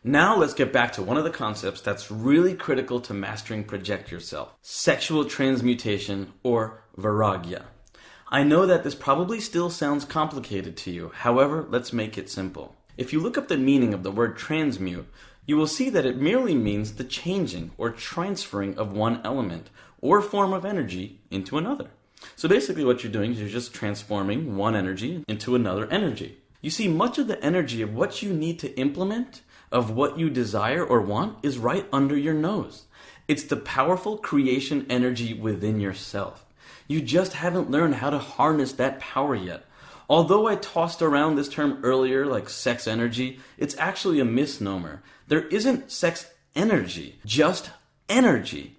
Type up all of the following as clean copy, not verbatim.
Now let's get back to one of the concepts that's really critical to mastering Project Yourself: sexual transmutation, or vairagya. I know that this probably still sounds complicated to you. However, let's make it simple. If you look up the meaning of the word transmute, you will see that it merely means the changing or transferring of one element or form of energy into another. So basically what you're doing is you're just transforming one energy into another energy. You see, much of the energy of what you need to implement, of what you desire or want, is right under your nose. It's the powerful creation energy within yourself. You just haven't learned how to harness that power yet. Although I tossed around this term earlier like sex energy, it's actually a misnomer. There isn't sex energy, just energy.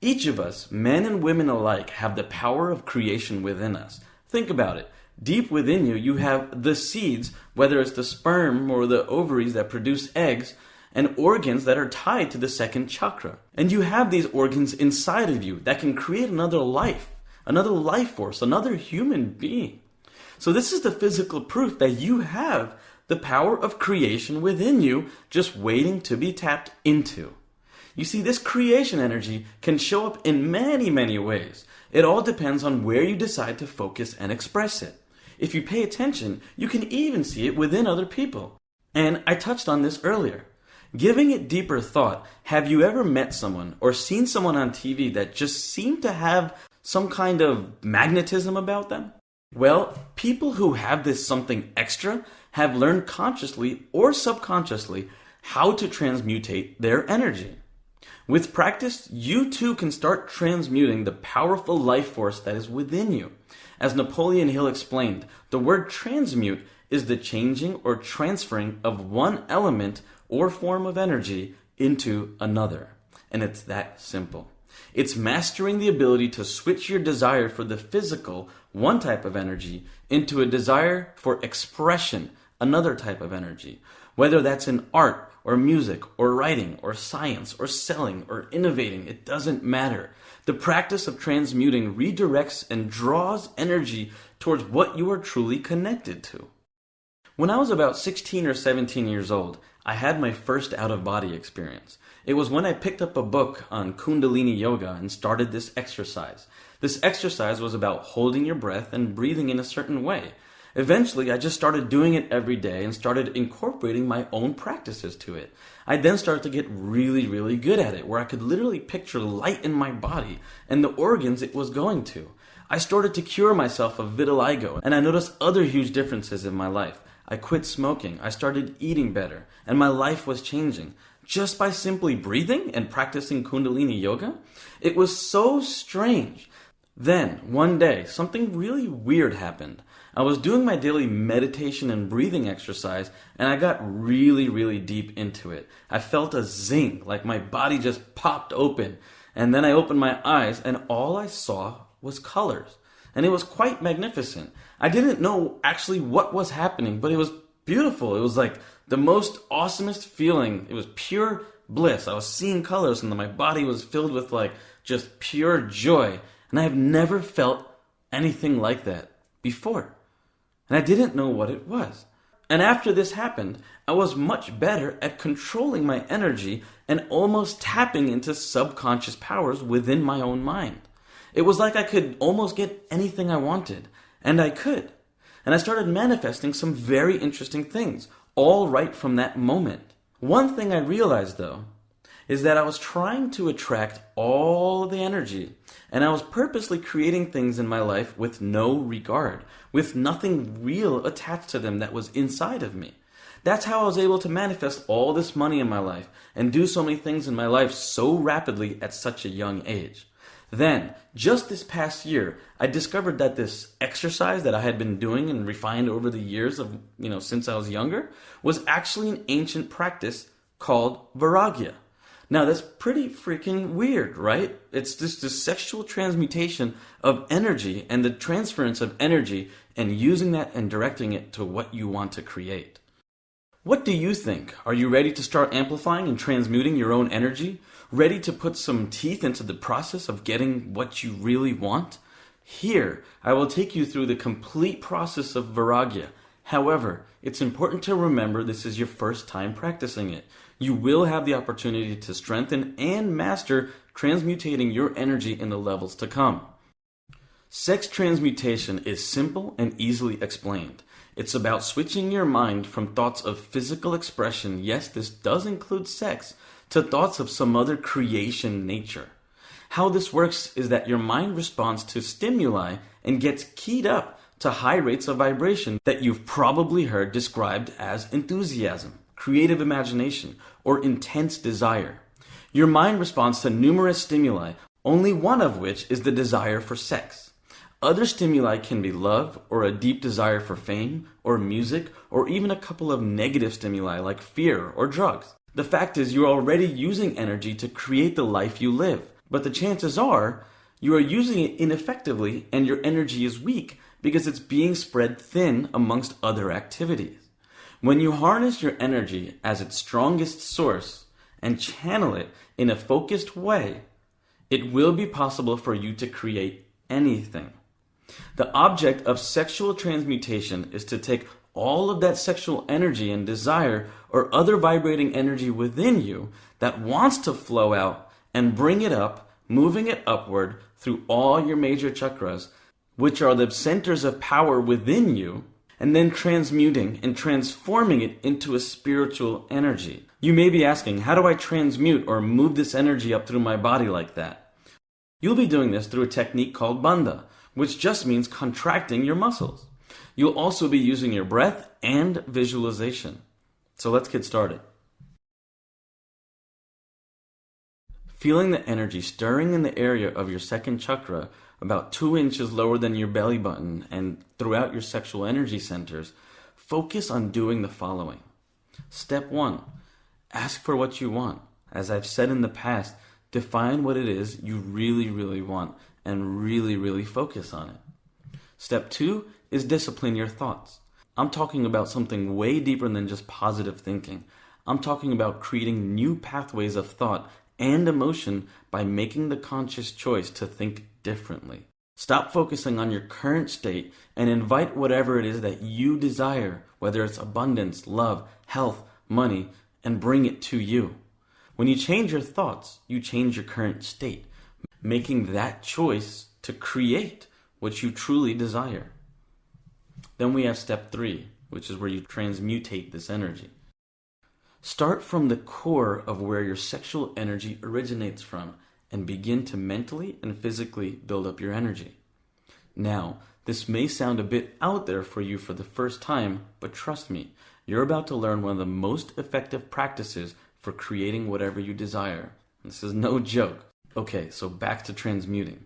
Each of us, men and women alike, have the power of creation within us. Think about it. Deep within you, you have the seeds, whether it's the sperm or the ovaries that produce eggs, and organs that are tied to the second chakra. And you have these organs inside of you that can create another life force, another human being. So this is the physical proof that you have the power of creation within you, just waiting to be tapped into. You see, this creation energy can show up in many, many ways. It all depends on where you decide to focus and express it. If you pay attention, you can even see it within other people. And I touched on this earlier. Giving it deeper thought, have you ever met someone or seen someone on TV that just seemed to have some kind of magnetism about them? Well, people who have this something extra have learned consciously or subconsciously how to transmutate their energy. With practice, you too can start transmuting the powerful life force that is within you. As Napoleon Hill explained, the word transmute is the changing or transferring of one element or form of energy into another. And it's that simple. It's mastering the ability to switch your desire for the physical, one type of energy, into a desire for expression, another type of energy. Whether that's in art, or music, or writing, or science, or selling, or innovating, it doesn't matter. The practice of transmuting redirects and draws energy towards what you are truly connected to. When I was about 16 or 17 years old, I had my first out-of-body experience. It was when I picked up a book on Kundalini Yoga and started this exercise. This exercise was about holding your breath and breathing in a certain way. Eventually, I just started doing it every day and started incorporating my own practices to it. I then started to get really, really good at it, where I could literally picture light in my body and the organs it was going to. I started to cure myself of vitiligo, and I noticed other huge differences in my life. I quit smoking, I started eating better, and my life was changing. Just by simply breathing and practicing Kundalini Yoga? It was so strange. Then, one day, something really weird happened. I was doing my daily meditation and breathing exercise, and I got really, really deep into it. I felt a zing, like my body just popped open. And then I opened my eyes, and all I saw was colors. And it was quite magnificent. I didn't know actually what was happening, but it was beautiful. It was like the most awesomest feeling. It was pure bliss. I was seeing colors, and my body was filled with like just pure joy. And I have never felt anything like that before. And I didn't know what it was. And after this happened, I was much better at controlling my energy and almost tapping into subconscious powers within my own mind. It was like I could almost get anything I wanted. And I could. And I started manifesting some very interesting things, all right from that moment. One thing I realized, though, is that I was trying to attract all the energy, and I was purposely creating things in my life with no regard, with nothing real attached to them that was inside of me. That's how I was able to manifest all this money in my life and do so many things in my life so rapidly at such a young age. Then, just this past year, I discovered that this exercise that I had been doing and refined over the years of, since I was younger, was actually an ancient practice called vairagya. Now, that's pretty freaking weird, right? It's just the sexual transmutation of energy and the transference of energy and using that and directing it to what you want to create. What do you think? Are you ready to start amplifying and transmuting your own energy? Ready to put some teeth into the process of getting what you really want? Here, I will take you through the complete process of vairagya, However, it's important to remember this is your first time practicing it. You will have the opportunity to strengthen and master transmutating your energy in the levels to come. Sex transmutation is simple and easily explained. It's about switching your mind from thoughts of physical expression, yes, this does include sex, to thoughts of some other creation nature. How this works is that your mind responds to stimuli and gets keyed up to high rates of vibration that you've probably heard described as enthusiasm, creative imagination, or intense desire. Your mind responds to numerous stimuli, only one of which is the desire for sex. Other stimuli can be love, or a deep desire for fame, or music, or even a couple of negative stimuli like fear or drugs. The fact is you're already using energy to create the life you live, but the chances are you are using it ineffectively and your energy is weak because it's being spread thin amongst other activities. When you harness your energy as its strongest source and channel it in a focused way, it will be possible for you to create anything. The object of sexual transmutation is to take all of that sexual energy and desire or other vibrating energy within you that wants to flow out and bring it up, moving it upward through all your major chakras, which are the centers of power within you, and then transmuting and transforming it into a spiritual energy. You may be asking, how do I transmute or move this energy up through my body like that? You'll be doing this through a technique called bandha, which just means contracting your muscles. You'll also be using your breath and visualization. So let's get started. Feeling the energy stirring in the area of your second chakra, about 2 inches lower than your belly button and throughout your sexual energy centers, focus on doing the following. Step 1, ask for what you want. As I've said in the past, define what it is you really want and really focus on it. Step 2 is discipline your thoughts. I'm talking about something way deeper than just positive thinking. I'm talking about creating new pathways of thought and emotion by making the conscious choice to think differently. Stop focusing on your current state and invite whatever it is that you desire, whether it's abundance, love, health, money, and bring it to you. When you change your thoughts, you change your current state, making that choice to create what you truly desire. Then we have step 3, which is where you transmutate this energy. Start from the core of where your sexual energy originates from and begin to mentally and physically build up your energy. Now, this may sound a bit out there for you for the first time, but trust me, you're about to learn one of the most effective practices for creating whatever you desire. This is no joke. Okay, so back to transmuting.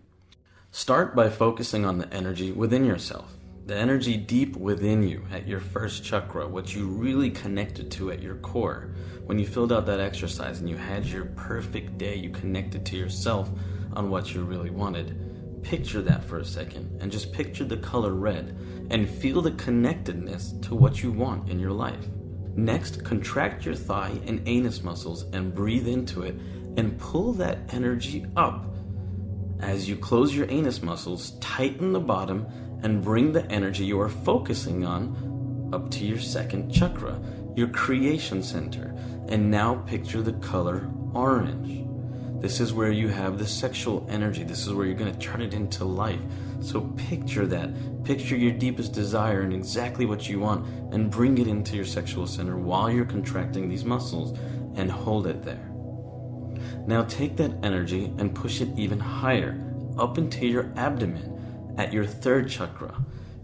Start by focusing on the energy within yourself. The energy deep within you at your first chakra, what you really connected to at your core. When you filled out that exercise and you had your perfect day, you connected to yourself on what you really wanted. Picture that for a second and just picture the color red and feel the connectedness to what you want in your life. Next, contract your thigh and anus muscles and breathe into it and pull that energy up. As you close your anus muscles, tighten the bottom and bring the energy you are focusing on up to your second chakra, your creation center. And now picture the color orange. This is where you have the sexual energy. This is where you're going to turn it into life. So picture that. Picture your deepest desire and exactly what you want and bring it into your sexual center while you're contracting these muscles and hold it there. Now take that energy and push it even higher, up into your abdomen at your third chakra.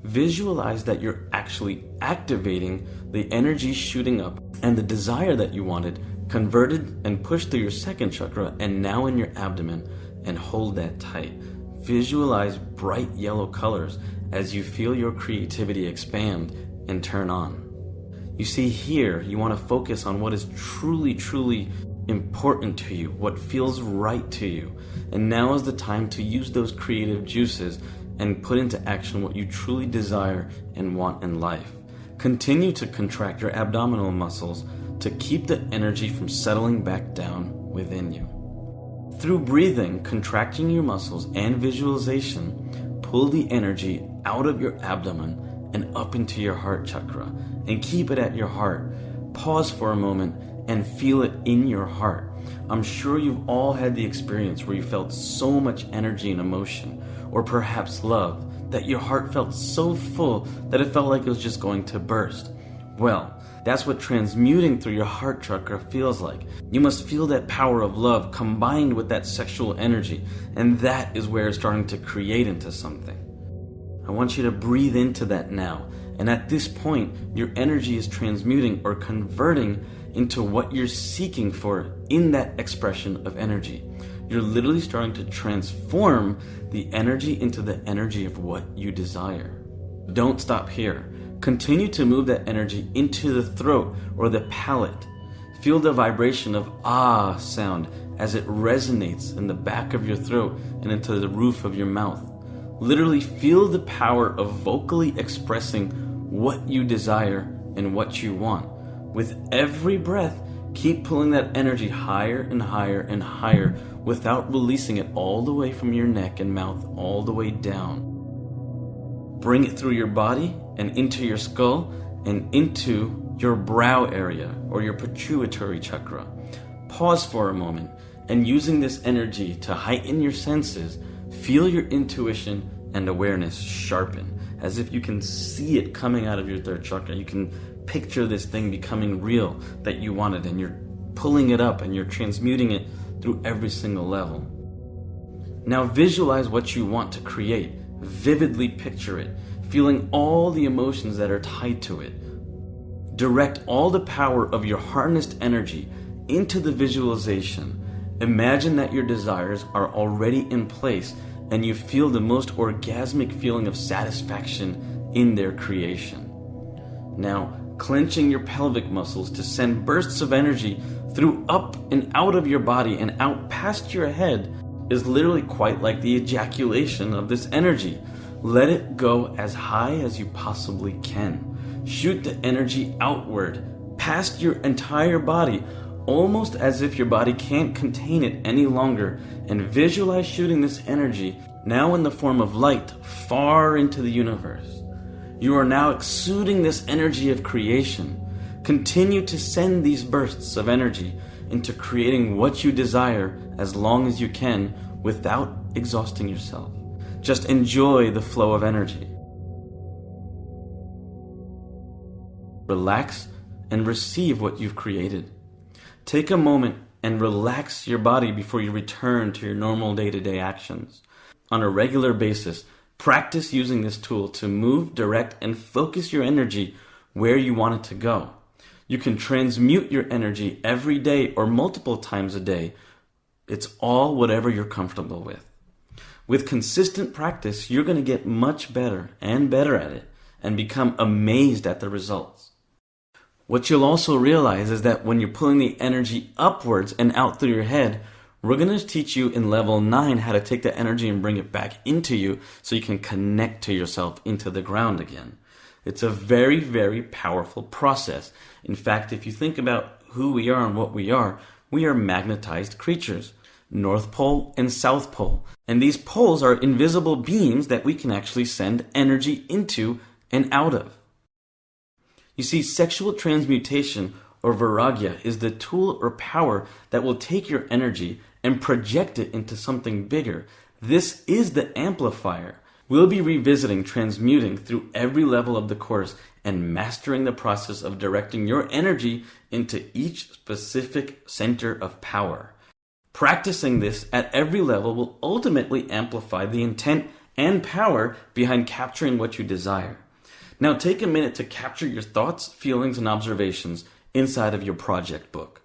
Visualize that you're actually activating the energy shooting up and the desire that you wanted converted and pushed through your second chakra and now in your abdomen, and hold that tight. Visualize bright yellow colors as you feel your creativity expand and turn on. You see, here you want to focus on what is truly important to you, what feels right to you. And now is the time to use those creative juices and put into action what you truly desire and want in life. Continue to contract your abdominal muscles to keep the energy from settling back down within you. Through breathing, contracting your muscles, and visualization, pull the energy out of your abdomen and up into your heart chakra, and keep it at your heart. Pause for a moment and feel it in your heart. I'm sure you've all had the experience where you felt so much energy and emotion, or perhaps love, that your heart felt so full that it felt like it was just going to burst. Well, that's what transmuting through your heart chakra feels like. You must feel that power of love combined with that sexual energy, and that is where it's starting to create into something. I want you to breathe into that now, and at this point, your energy is transmuting or converting into what you're seeking for in that expression of energy. You're literally starting to transform the energy into the energy of what you desire. Don't stop here. Continue to move that energy into the throat or the palate. Feel the vibration of ah sound as it resonates in the back of your throat and into the roof of your mouth. Literally feel the power of vocally expressing what you desire and what you want. With every breath, keep pulling that energy higher and higher and higher without releasing it all the way from your neck and mouth all the way down. Bring it through your body and into your skull and into your brow area or your pituitary chakra. Pause for a moment, and using this energy to heighten your senses, feel your intuition and awareness sharpen, as if you can see it coming out of your third chakra. You can picture this thing becoming real that you wanted, and you're pulling it up and you're transmuting it through every single level. Now visualize what you want to create. Vividly picture it, feeling all the emotions that are tied to it. Direct all the power of your harnessed energy into the visualization. Imagine that your desires are already in place and you feel the most orgasmic feeling of satisfaction in their creation. Now, clenching your pelvic muscles to send bursts of energy through up and out of your body and out past your head is literally quite like the ejaculation of this energy. Let it go as high as you possibly can. Shoot the energy outward, past your entire body, almost as if your body can't contain it any longer, and visualize shooting this energy, now in the form of light, far into the universe. You are now exuding this energy of creation. Continue to send these bursts of energy into creating what you desire as long as you can without exhausting yourself. Just enjoy the flow of energy. Relax and receive what you've created. Take a moment and relax your body before you return to your normal day-to-day actions. On a regular basis, practice using this tool to move, direct, and focus your energy where you want it to go. You can transmute your energy every day or multiple times a day. It's all whatever you're comfortable with. With consistent practice, you're going to get much better and better at it and become amazed at the results. What you'll also realize is that when you're pulling the energy upwards and out through your head, we're going to teach you in level 9 how to take the energy and bring it back into you so you can connect to yourself into the ground again. It's a very, very powerful process. In fact, if you think about who we are and what we are magnetized creatures, North Pole and South Pole. And these poles are invisible beams that we can actually send energy into and out of. You see, sexual transmutation or vairagya is the tool or power that will take your energy and project it into something bigger. This is the amplifier. We'll be revisiting transmuting through every level of the course and mastering the process of directing your energy into each specific center of power. Practicing this at every level will ultimately amplify the intent and power behind capturing what you desire. Now take a minute to capture your thoughts, feelings, and observations inside of your project book.